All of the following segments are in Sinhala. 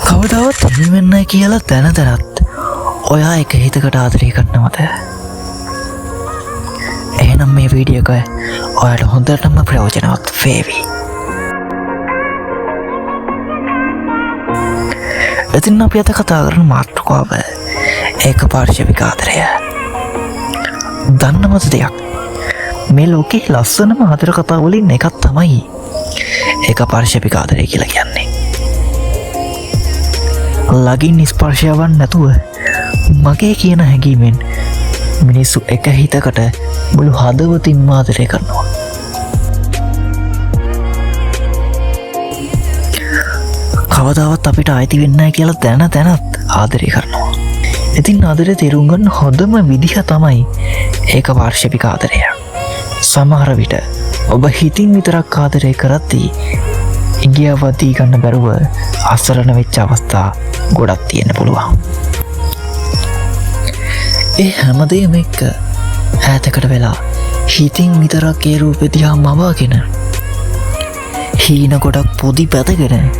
කවදාවත් හිමිවෙන්නයි කියලා දැන දැනත් ඔයා එක හිතකට ආදරය කරනවද? එහෙනම් මේ වීඩියෝ එක ඔයාට හොඳටම ප්‍රයෝජනවත් වේවි. ඉතින් අපි අද කතා කරන මාතෘකාව ඒක පාර්ශවික ආදරය. දන්නවද දෙයක්? මේ ලෝකේ ලස්සනම ආදර කතා වලින් එකක් තමයි ඒක පාර්ශවික ආදරය කියලා කියන්නේ. ලගින් ස්පර්ශයවන් නැතුව මගේ කියන හැඟීමෙන් මිනිස්සු එක හිතකට මුළු හදවතින්ම ආදරය කරනවා. කවදාවත් අපිට අයිති වෙන්නයි කියලා දැන දැනත් ආදරය කරනවා. ඉතින් ආදරය තේරුම් ගන්න හොඳම විදිහ තමයි ඒක පාර්ශවික ආදරය. සමහර විට ඔබ හිතින් විතරක් ආදරය කරද්දී ඉගියවදී ගන්න බැරුව අසරණ වෙච්ච අවස්ථා ගොඩක් තියෙන්න පුළුවන්. ඒ හැමදේම එක්ක ඈතකට වෙලා හිතින් විතරක් ඒ රූපෙ දිහා මවාගෙන හීන ගොඩක් පොඩි පැදගෙන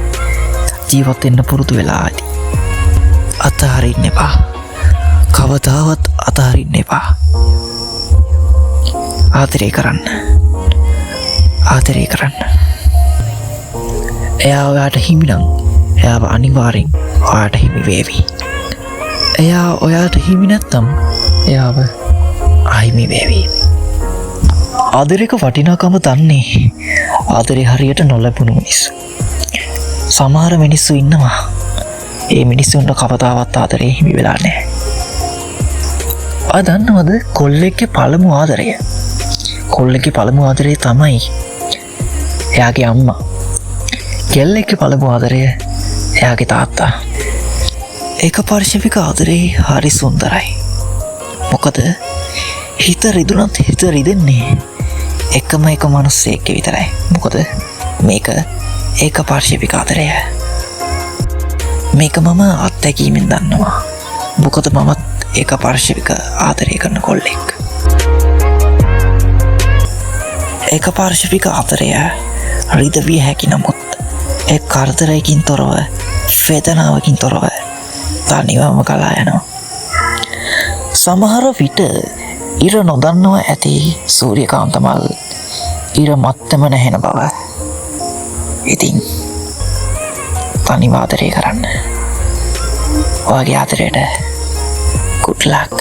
ජීවත් වෙන්න පුරුදු වෙලා ඇති. අතහරින්න එපා. කවදාවත් අතහරින්න එපා. ආදරය කරන්න. ආදරය කරන්න. එයා ඔයාට හිමි නම් එයාව අනිවාර්යෙන් ඔයාට හිමි වේවි. එයා ඔයාට හිමි නැත්නම් එයාව අහිමි වේවි. ආදරයක වටිනාකම දන්නේ ආදරේ හරියට නොලැබුණු මිනිස්සු. සමහර මිනිස්සු ඉන්නවා ඒ මිනිස්සුන්ට කවදාවත් ආදරේ හිමි වෙලා නැහැ. ආ දන්නවද කොල්ලෙක්ගේ පළමු ආදරය? කොල්ලෙක්ගේ පළමු ආදරය තමයි එයාගේ අම්මා. කෙල්ලෙක්ගේ පළමු ආදරය එයාගේ තාත්තා. ඒක පාර්ශවික ආදරේ හරි සුන්දරයි. මොකද හිත රිදුනත් හිත රිදෙන්නේ එකම එක මිනිස්සෙක් විතරයි. මොකද මේක ඒක පාර්ශවික ආදරය. මේක මම අත්දැකීමෙන් දන්නවා. මොකද මමත් ඒක පාර්ශවික ආදරය කරන කොල්ලෙක්. ඒක පාර්ශවික ආදරය රිදවිය හැකි නමුත් ඒ කරදරයකින් තොරව වේදනාවකින් තොරව තනිවම ගලා යනවා. සමහර විට ඉර නොදන්නවා ඇති සූර්යකාන්ත මල් ඉර මත්තම නැහෙන බව. ඉතින් තනිව ආදරය කරන්න. ඔයාගේ ආදරයට good luck.